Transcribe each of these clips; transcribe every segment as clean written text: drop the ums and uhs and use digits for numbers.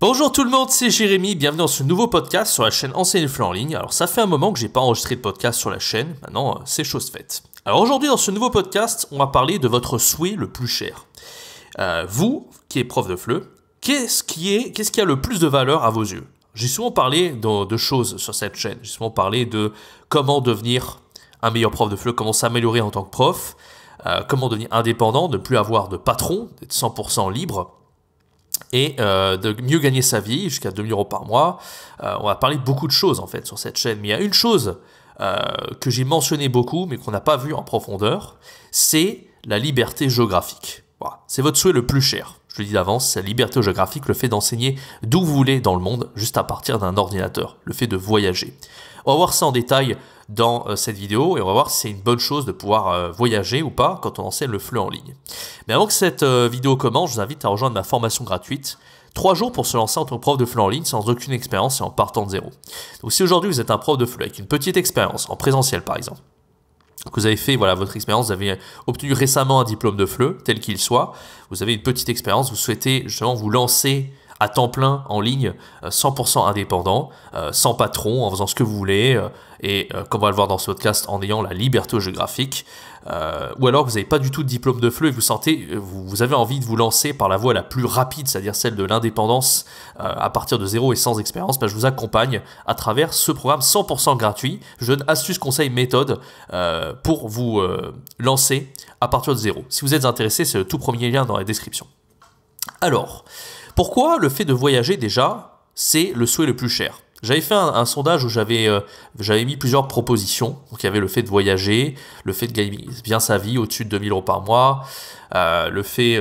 Bonjour tout le monde, c'est Jérémy, bienvenue dans ce nouveau podcast sur la chaîne Enseigner le flux en ligne. Alors ça fait un moment que j'ai pas enregistré de podcast sur la chaîne, maintenant c'est chose faite. Alors aujourd'hui dans ce nouveau podcast, on va parler de votre souhait le plus cher. Vous, qui êtes prof de FLE, qu'est-ce qui a le plus de valeur à vos yeux? J'ai souvent parlé de choses sur cette chaîne, j'ai souvent parlé de comment devenir un meilleur prof de FLE, comment s'améliorer en tant que prof, comment devenir indépendant, ne plus avoir de patron, d'être 100% libre, et de mieux gagner sa vie jusqu'à 2 000 € par mois. On va parler de beaucoup de choses en fait sur cette chaîne, mais il y a une chose que j'ai mentionné beaucoup mais qu'on n'a pas vu en profondeur, c'est la liberté géographique. Voilà. C'est votre souhait le plus cher. Je le dis d'avance, c'est la liberté géographique, le fait d'enseigner d'où vous voulez dans le monde, juste à partir d'un ordinateur, le fait de voyager. On va voir ça en détail dans cette vidéo et on va voir si c'est une bonne chose de pouvoir voyager ou pas quand on enseigne le FLE en ligne. Mais avant que cette vidéo commence, je vous invite à rejoindre ma formation gratuite. 3 jours pour se lancer en tant que prof de FLE en ligne sans aucune expérience et en partant de zéro. Donc si aujourd'hui vous êtes un prof de FLE avec une petite expérience, en présentiel par exemple, que vous avez fait votre expérience, vous avez obtenu récemment un diplôme de FLE, tel qu'il soit, vous avez une petite expérience, vous souhaitez justement vous lancer à temps plein en ligne, 100% indépendant, sans patron, en faisant ce que vous voulez, et comme on va le voir dans ce podcast, en ayant la liberté géographique, ou alors vous n'avez pas du tout de diplôme de FLE et vous avez envie de vous lancer par la voie la plus rapide, c'est-à-dire celle de l'indépendance à partir de zéro et sans expérience, je vous accompagne à travers ce programme 100% gratuit. Je donne astuces, conseils, méthodes pour vous lancer à partir de zéro. Si vous êtes intéressé, c'est le tout premier lien dans la description. Alors, pourquoi le fait de voyager déjà, c'est le souhait le plus cher? J'avais fait un sondage où j'avais mis plusieurs propositions. Donc il y avait le fait de voyager, le fait de gagner bien sa vie au-dessus de 2 000 € par mois, le fait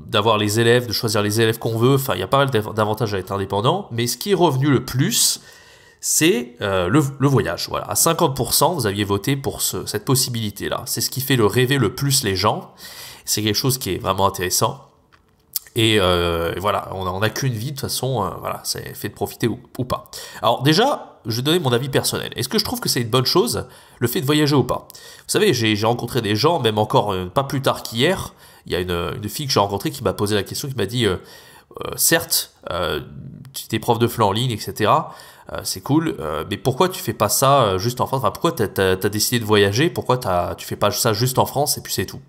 d'avoir les élèves, de choisir les élèves qu'on veut. Enfin, il y a pas mal d'avantages à être indépendant. Mais ce qui est revenu le plus, c'est le voyage. Voilà, à 50%, vous aviez voté pour cette possibilité-là. C'est ce qui fait rêver le plus les gens. C'est quelque chose qui est vraiment intéressant. Et voilà, on n'a qu'une vie de toute façon, voilà, c'est fait de profiter ou pas. Alors déjà, je vais donner mon avis personnel. Est-ce que je trouve que c'est une bonne chose, le fait de voyager ou pas? Vous savez, j'ai rencontré des gens, même encore pas plus tard qu'hier, il y a une fille que j'ai rencontrée qui m'a posé la question, qui m'a dit, certes, tu es prof de FLE en ligne, etc., c'est cool, mais pourquoi tu fais pas ça juste en France? Enfin, pourquoi t'as décidé de voyager? Pourquoi tu fais pas ça juste en France et puis c'est tout?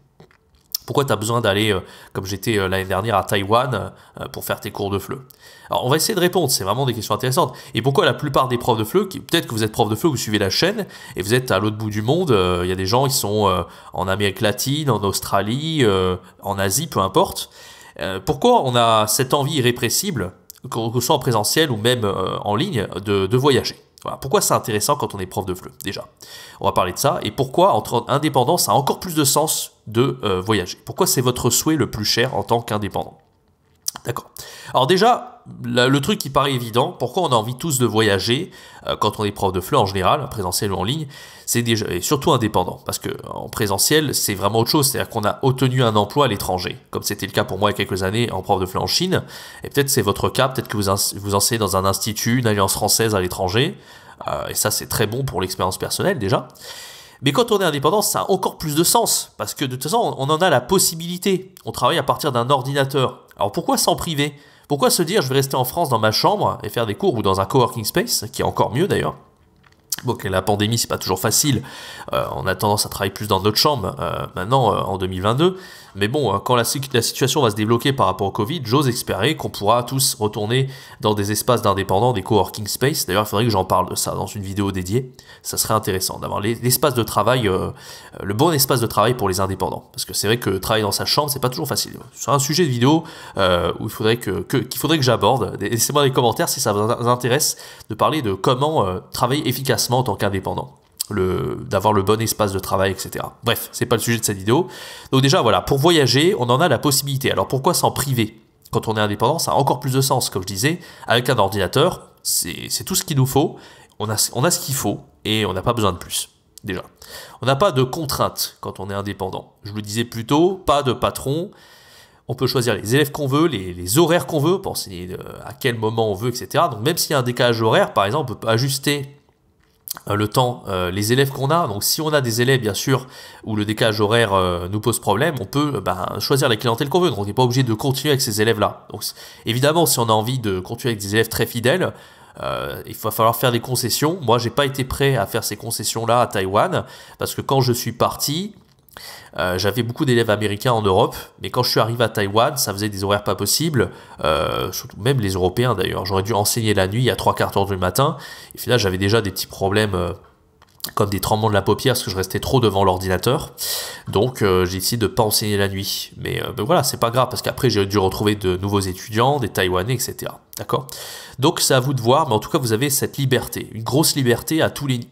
Pourquoi tu as besoin d'aller, comme j'étais l'année dernière, à Taïwan pour faire tes cours de FLE? Alors, on va essayer de répondre, c'est vraiment des questions intéressantes. Et pourquoi la plupart des profs de FLE, peut-être que vous êtes prof de FLE, vous suivez la chaîne, et vous êtes à l'autre bout du monde, il y a des gens qui sont en Amérique latine, en Australie, en Asie, peu importe. Pourquoi on a cette envie irrépressible, que ce soit en présentiel ou même en ligne, de voyager? Voilà. Pourquoi c'est intéressant quand on est prof de FLE, déjà? On va parler de ça. Et pourquoi, entre indépendants, ça a encore plus de sens de voyager? Pourquoi c'est votre souhait le plus cher en tant qu'indépendant? D'accord. Alors déjà, le truc qui paraît évident, pourquoi on a envie tous de voyager quand on est prof de FLE en général, présentiel ou en ligne, c'est déjà, et surtout indépendant, parce que en présentiel, c'est vraiment autre chose, c'est-à-dire qu'on a obtenu un emploi à l'étranger, comme c'était le cas pour moi il y a quelques années en prof de FLE en Chine, et peut-être c'est votre cas, peut-être que vous enseignez dans un institut, une alliance française à l'étranger, et ça c'est très bon pour l'expérience personnelle déjà. Mais quand on est indépendant, ça a encore plus de sens, parce que de toute façon, on en a la possibilité. On travaille à partir d'un ordinateur. Alors pourquoi s'en priver? Pourquoi se dire je vais rester en France dans ma chambre et faire des cours, ou dans un coworking space, qui est encore mieux d'ailleurs? Bon, la pandémie, c'est pas toujours facile. On a tendance à travailler plus dans notre chambre maintenant en 2022. Mais bon, quand la situation va se débloquer par rapport au Covid, j'ose espérer qu'on pourra tous retourner dans des espaces d'indépendants, des coworking space. D'ailleurs, il faudrait que j'en parle de ça dans une vidéo dédiée. Ça serait intéressant d'avoir l'espace de travail, le bon espace de travail pour les indépendants. Parce que c'est vrai que travailler dans sa chambre, c'est pas toujours facile. C'est un sujet de vidéo où il faudrait qu'il faudrait que j'aborde. Laissez-moi dans les commentaires si ça vous intéresse de parler de comment travailler efficacement en tant qu'indépendant, d'avoir le bon espace de travail, etc. Bref, c'est pas le sujet de cette vidéo. Donc déjà, voilà, pour voyager, on en a la possibilité. Alors pourquoi s'en priver? Quand on est indépendant, ça a encore plus de sens, comme je disais. Avec un ordinateur, c'est tout ce qu'il nous faut. On a ce qu'il faut et on n'a pas besoin de plus, déjà. On n'a pas de contraintes quand on est indépendant. Je le disais plus tôt, pas de patron. On peut choisir les élèves qu'on veut, les horaires qu'on veut, pour enseigner à quel moment on veut, etc. Donc même s'il y a un décalage horaire, par exemple, on peut ajuster le temps, les élèves qu'on a. Donc si on a des élèves bien sûr où le décalage horaire nous pose problème, on peut choisir la clientèle qu'on veut. Donc on n'est pas obligé de continuer avec ces élèves-là. Donc évidemment, si on a envie de continuer avec des élèves très fidèles, il va falloir faire des concessions. Moi, j'ai pas été prêt à faire ces concessions-là à Taïwan parce que quand je suis parti, j'avais beaucoup d'élèves américains en Europe, mais quand je suis arrivé à Taïwan, ça faisait des horaires pas possibles, surtout même les Européens d'ailleurs. J'aurais dû enseigner la nuit à 3 quarts d'heure du matin, et puis là j'avais déjà des petits problèmes comme des tremblements de la paupière parce que je restais trop devant l'ordinateur. Donc j'ai décidé de pas enseigner la nuit. Mais voilà, c'est pas grave parce qu'après j'ai dû retrouver de nouveaux étudiants, des Taïwanais, etc. D'accord? Donc c'est à vous de voir, mais en tout cas vous avez cette liberté, une grosse liberté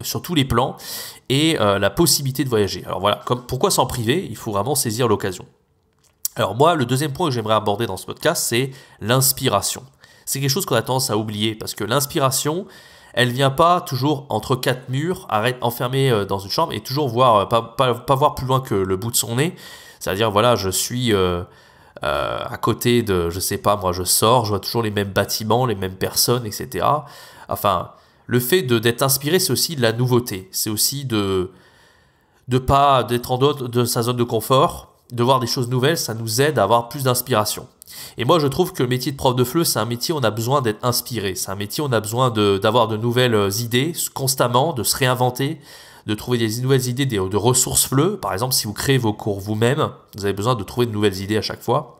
sur tous les plans et la possibilité de voyager. Alors voilà, pourquoi s'en priver? Il faut vraiment saisir l'occasion. Alors moi, le deuxième point que j'aimerais aborder dans ce podcast, c'est l'inspiration. C'est quelque chose qu'on a tendance à oublier parce que l'inspiration, elle vient pas toujours entre quatre murs, enfermé dans une chambre et toujours voir, pas voir plus loin que le bout de son nez. C'est-à-dire, voilà, je suis à côté de, je sais pas, moi je sors, je vois toujours les mêmes bâtiments, les mêmes personnes, etc. Enfin, le fait d'être inspiré, c'est aussi de la nouveauté. C'est aussi d'être en dehors de sa zone de confort, de voir des choses nouvelles, ça nous aide à avoir plus d'inspiration. Et moi, je trouve que le métier de prof de FLE, c'est un métier où on a besoin d'être inspiré. C'est un métier où on a besoin d'avoir de nouvelles idées constamment, de se réinventer, de trouver des nouvelles idées, de ressources FLE. Par exemple, si vous créez vos cours vous-même, vous avez besoin de trouver de nouvelles idées à chaque fois.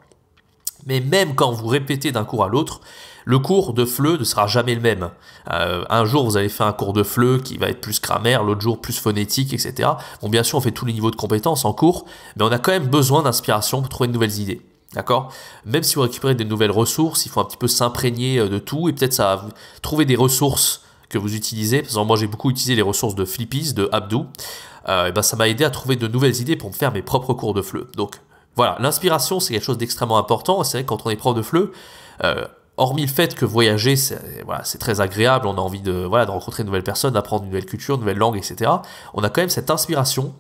Mais même quand vous répétez d'un cours à l'autre, le cours de FLE ne sera jamais le même. Un jour, vous allez faire un cours de FLE qui va être plus grammaire, l'autre jour plus phonétique, etc. Bon, bien sûr, on fait tous les niveaux de compétences en cours, mais on a quand même besoin d'inspiration pour trouver de nouvelles idées. D'accord? Même si vous récupérez des nouvelles ressources, il faut un petit peu s'imprégner de tout et peut-être ça va trouver des ressources que vous utilisez. Par exemple, moi j'ai beaucoup utilisé les ressources de Flippies, de Abdou. Et ça m'a aidé à trouver de nouvelles idées pour me faire mes propres cours de FLE. Donc voilà, l'inspiration c'est quelque chose d'extrêmement important. C'est vrai que quand on est prof de FLE, hormis le fait que voyager c'est très agréable, on a envie de rencontrer de nouvelles personnes, d'apprendre une nouvelle culture, une nouvelle langue, etc. On a quand même cette inspiration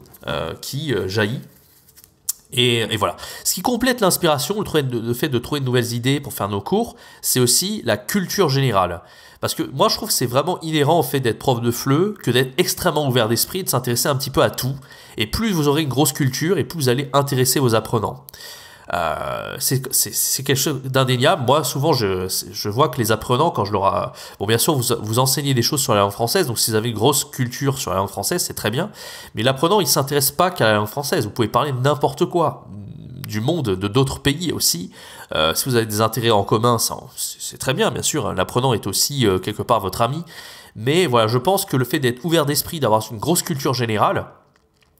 qui jaillit. Et voilà. Ce qui complète l'inspiration, le fait de trouver de nouvelles idées pour faire nos cours, c'est aussi la culture générale. Parce que moi, je trouve que c'est vraiment inhérent au fait d'être prof de FLE que d'être extrêmement ouvert d'esprit et de s'intéresser un petit peu à tout. Et plus vous aurez une grosse culture, et plus vous allez intéresser vos apprenants. C'est quelque chose d'indéniable. Moi, souvent, je vois que les apprenants, quand je leur... Bon, bien sûr, vous enseignez des choses sur la langue française, donc si vous avez une grosse culture sur la langue française, c'est très bien. Mais l'apprenant, il ne s'intéresse pas qu'à la langue française. Vous pouvez parler de n'importe quoi, du monde, de d'autres pays aussi. Si vous avez des intérêts en commun, c'est très bien, bien sûr. L'apprenant est aussi, quelque part, votre ami. Mais voilà, je pense que le fait d'être ouvert d'esprit, d'avoir une grosse culture générale,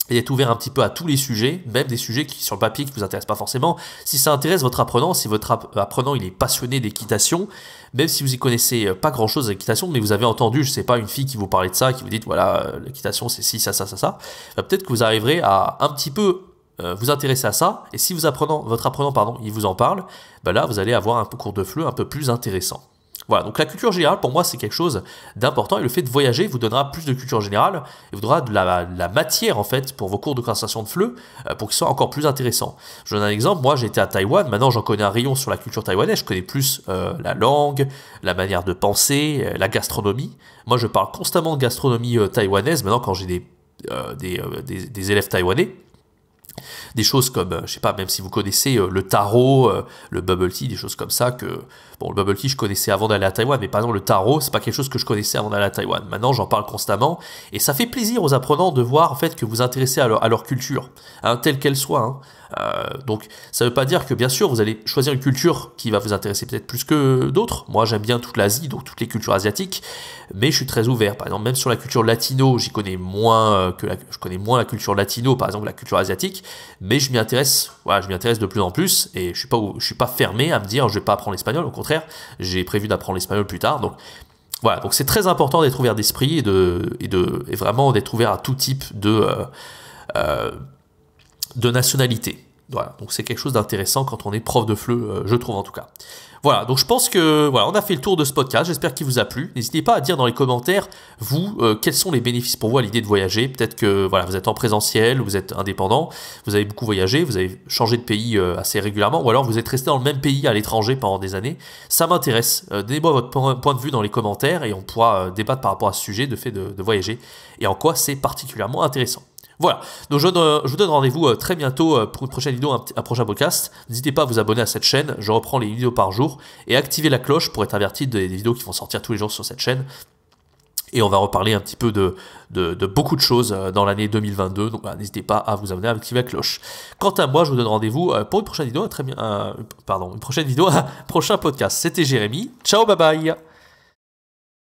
et d'être ouvert un petit peu à tous les sujets, même des sujets qui sur le papier qui ne vous intéressent pas forcément. Si ça intéresse votre apprenant, si votre apprenant il est passionné d'équitation, même si vous y connaissez pas grand chose d'équitation, mais vous avez entendu, je sais pas, une fille qui vous parlait de ça, qui vous dit voilà, l'équitation c'est ci, ça, peut-être que vous arriverez à un petit peu vous intéresser à ça, et si votre apprenant, il vous en parle, là vous allez avoir un cours de FLE un peu plus intéressant. Voilà, donc la culture générale, pour moi, c'est quelque chose d'important et le fait de voyager vous donnera plus de culture générale et vous donnera de la matière, en fait, pour vos cours de conversation de FLE pour qu'ils soient encore plus intéressants. Je donne un exemple, moi j'étais à Taïwan, maintenant j'en connais un rayon sur la culture taïwanaise, je connais plus la langue, la manière de penser, la gastronomie. Moi je parle constamment de gastronomie taïwanaise, maintenant quand j'ai des élèves taïwanais. Des choses comme, je sais pas, même si vous connaissez le taro, le bubble tea, des choses comme ça que... Bon, le bubble tea, je connaissais avant d'aller à Taïwan, mais par exemple, le taro, c'est pas quelque chose que je connaissais avant d'aller à Taïwan. Maintenant, j'en parle constamment, et ça fait plaisir aux apprenants de voir, en fait, que vous vous intéressez à leur culture, telle qu'elle soit, hein. Donc, ça veut pas dire que, bien sûr, vous allez choisir une culture qui va vous intéresser peut-être plus que d'autres. Moi, j'aime bien toute l'Asie, donc toutes les cultures asiatiques, mais je suis très ouvert. Par exemple, même sur la culture latino, je connais moins la culture latino, par exemple, la culture asiatique, mais je m'y intéresse de plus en plus, et je suis pas fermé à me dire, je vais pas apprendre l'espagnol, au contraire, j'ai prévu d'apprendre l'espagnol plus tard, donc voilà, donc c'est très important d'être ouvert d'esprit et vraiment d'être ouvert à tout type de nationalité. Voilà, donc c'est quelque chose d'intéressant quand on est prof de FLE, je trouve en tout cas. Voilà, donc je pense que voilà, on a fait le tour de ce podcast, j'espère qu'il vous a plu. N'hésitez pas à dire dans les commentaires, vous, quels sont les bénéfices pour vous à l'idée de voyager. Peut-être que voilà, vous êtes en présentiel, vous êtes indépendant, vous avez beaucoup voyagé, vous avez changé de pays assez régulièrement, ou alors vous êtes resté dans le même pays à l'étranger pendant des années. Ça m'intéresse. Donnez-moi votre point de vue dans les commentaires et on pourra débattre par rapport à ce sujet de fait de voyager et en quoi c'est particulièrement intéressant. Voilà, donc je vous donne rendez-vous très bientôt pour une prochaine vidéo, un prochain podcast. N'hésitez pas à vous abonner à cette chaîne, je reprends les vidéos par jour et activez la cloche pour être averti des vidéos qui vont sortir tous les jours sur cette chaîne. Et on va reparler un petit peu de beaucoup de choses dans l'année 2022, donc n'hésitez pas à vous abonner, à activer la cloche. Quant à moi, je vous donne rendez-vous pour une prochaine vidéo, un prochain podcast. C'était Jérémy, ciao, bye bye.